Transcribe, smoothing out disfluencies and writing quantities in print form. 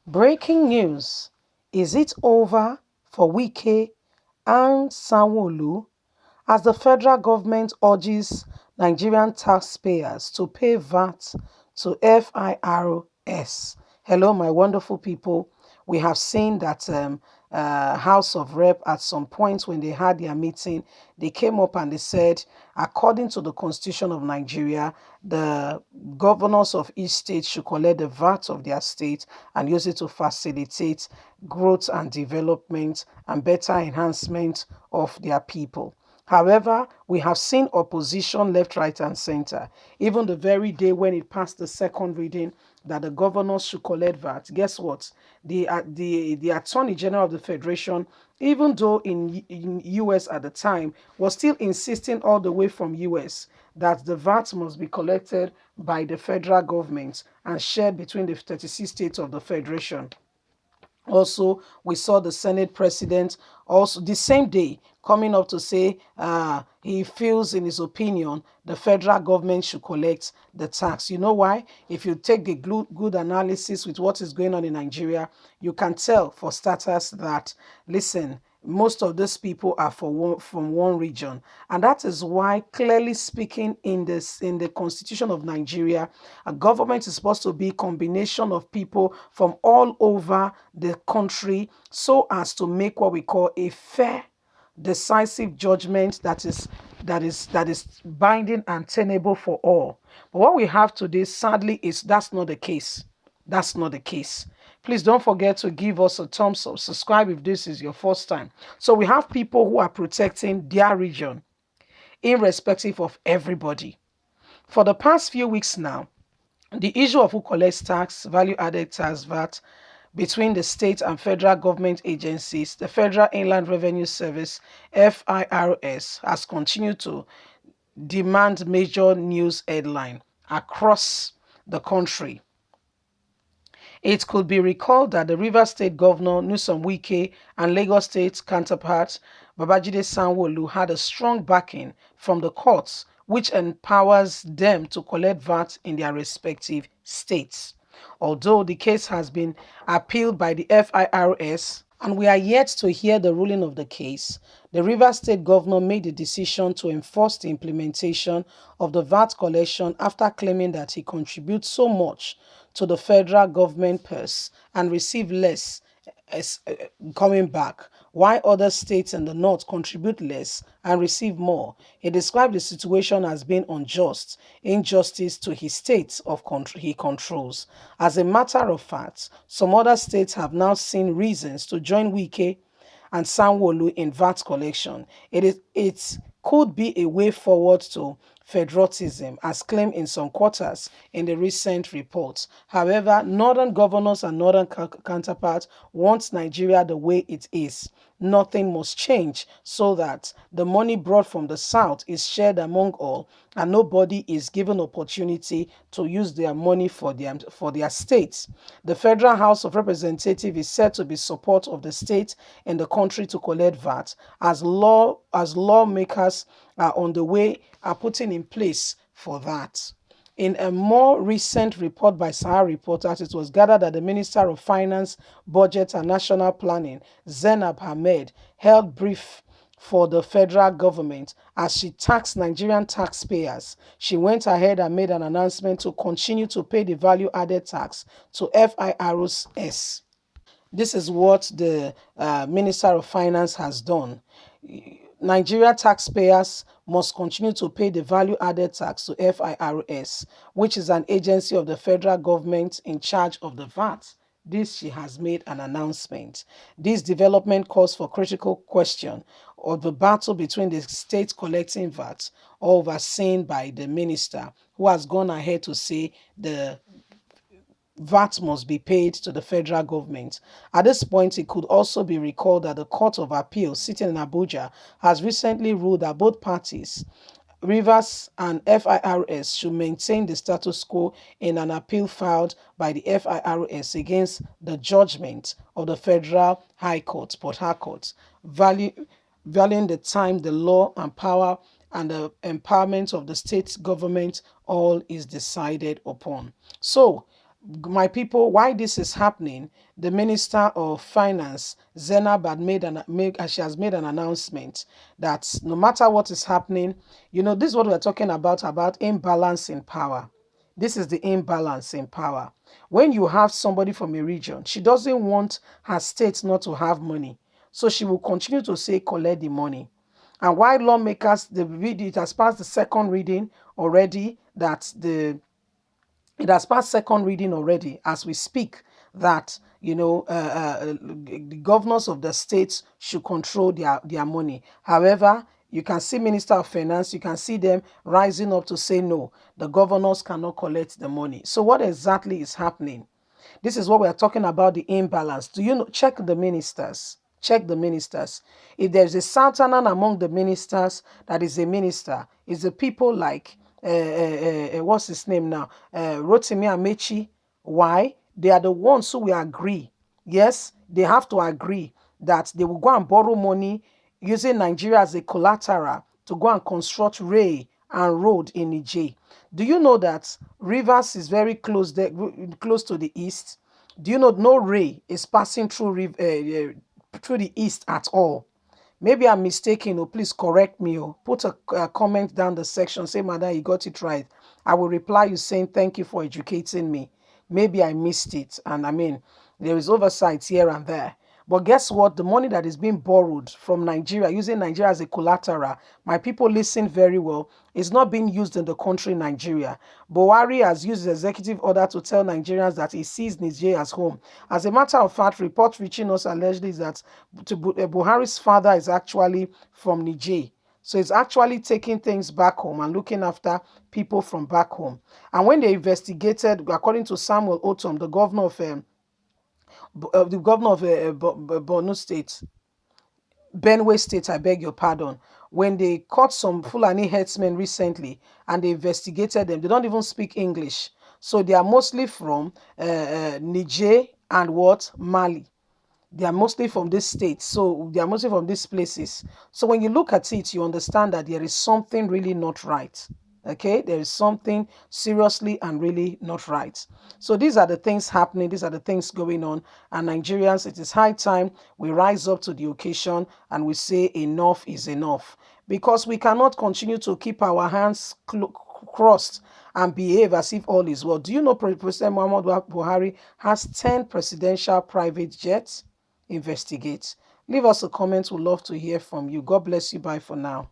Breaking news. Is it over for Wike and Sanwo-Olu as the federal government urges Nigerian taxpayers to pay VAT to FIRS? Hello, my wonderful people. We have seen that House of Rep at some point when they had their meeting, they came up and they said, according to the Constitution of Nigeria, the governors of each state should collect the VAT of their state and use it to facilitate growth and development and better enhancement of their people. However, we have seen opposition left, right, and center. Even the very day when it passed the second reading that the governors should collect VAT, guess what? The Attorney General of the Federation, even though in US at the time, was still insisting all the way from US that the VAT must be collected by the federal government and shared between the 36 states of the Federation. Also, we saw the Senate president also the same day coming up to say he feels, in his opinion, the federal government should collect the tax. You know why? If you take the good analysis with what is going on in Nigeria, you can tell, for starters, that, listen, most of these people are from one region, and that is why, clearly speaking, in the constitution of Nigeria, a government is supposed to be a combination of people from all over the country, so as to make what we call a fair, decisive judgment that is binding and tenable for all. But what we have today, sadly, is that's not the case. That's not the case. Please don't forget to give us a thumbs up. Subscribe if this is your first time. So we have people who are protecting their region, irrespective of everybody. For the past few weeks now, the issue of who collects tax, value added tax, VAT, between the state and federal government agencies, the Federal Inland Revenue Service, FIRS, has continued to demand major news headline across the country. It could be recalled that the Rivers State Governor Nyesom Wike and Lagos State counterpart Babajide Sanwo-Olu had a strong backing from the courts, which empowers them to collect VAT in their respective states. Although the case has been appealed by the FIRS, and we are yet to hear the ruling of the case, the Rivers State Governor made the decision to enforce the implementation of the VAT collection after claiming that he contributes so much to the federal government purse and receive less coming back, while other states in the north contribute less and receive more. He described the situation as being unjust, injustice to his state he controls. As a matter of fact, some other states have now seen reasons to join Wike and Sanwo-Olu in VAT collection. It could be a way forward to federalism, as claimed in some quarters in the recent reports. However, northern governors and northern counterparts want Nigeria the way it is. Nothing must change so that the money brought from the south is shared among all and nobody is given opportunity to use their money for their states. The Federal House of Representatives is said to be support of the state in the country to collect VAT, as lawmakers are on the way are putting in place for that. In a more recent report by Sahara Reporters, it was gathered that the Minister of Finance, Budget and National Planning, Zainab Ahmed, held brief for the federal government as she taxed Nigerian taxpayers. She went ahead and made an announcement to continue to pay the value-added tax to FIRS. This is what the Minister of Finance has done. Nigeria taxpayers must continue to pay the value-added tax to FIRS, which is an agency of the federal government in charge of the VAT. This, she has made an announcement. This development calls for critical question of the battle between the state collecting VAT, overseen by the minister, who has gone ahead to say the VAT must be paid to the federal government. At this point, it could also be recalled that the Court of Appeal sitting in Abuja has recently ruled that both parties, Rivers and FIRS, should maintain the status quo in an appeal filed by the FIRS against the judgment of the Federal High Court, Port Harcourt, valuing the time, the law and power and the empowerment of the state government all is decided upon. So, My people, why this is happening, the Minister of Finance, Zainab, she has made an announcement that no matter what is happening, this is what we're talking about imbalance in power. This is the imbalance in power. When you have somebody from a region, she doesn't want her state not to have money. So she will continue to say, collect the money. And while lawmakers, it has passed the second reading already, it has passed second reading already as we speak, that the governors of the states should control their money. However, you can see Minister of Finance, you can see them rising up to say no, the governors cannot collect the money. So what exactly is happening? This is what we are talking about, the imbalance. Do you know? Check the ministers. Check the ministers. If there's a Sultan among the ministers that is a minister, is the people like, what's his name now? Rotimi Amechi. Why? They are the ones who will agree. Yes, they have to agree that they will go and borrow money using Nigeria as a collateral to go and construct rail and road in Niger. Do you know that Rivers is very close there, close to the east? Do you know no ray is passing through the east at all? Maybe I'm mistaken. Oh, please correct me. Oh, put a comment down the section. Say, Madam, you got it right. I will reply you saying thank you for educating me. Maybe I missed it, and I mean there is oversight here and there. But guess what? The money that is being borrowed from Nigeria, using Nigeria as a collateral, my people listen very well, is not being used in the country Nigeria. Buhari has used the executive order to tell Nigerians that he sees Niger as home. As a matter of fact, reports reaching us allegedly is that Buhari's father is actually from Niger. So it's actually taking things back home and looking after people from back home. And when they investigated, according to Samuel Otom, the governor of Borno State, Benue State, I beg your pardon, when they caught some Fulani herdsmen recently and they investigated them, they don't even speak English. So they are mostly from Niger and what? Mali. They are mostly from this state, so they are mostly from these places. So when you look at it, you understand that there is something really not right. Okay, there is something seriously and really not right. So these are the things happening, these are the things going on. And Nigerians, it is high time we rise up to the occasion and we say enough is enough, because we cannot continue to keep our hands crossed and behave as if all is well. Do you know President Muhammadu Buhari has 10 presidential private jets? Investigate. Leave us a comment. We'd love to hear from you. God bless you. Bye for now.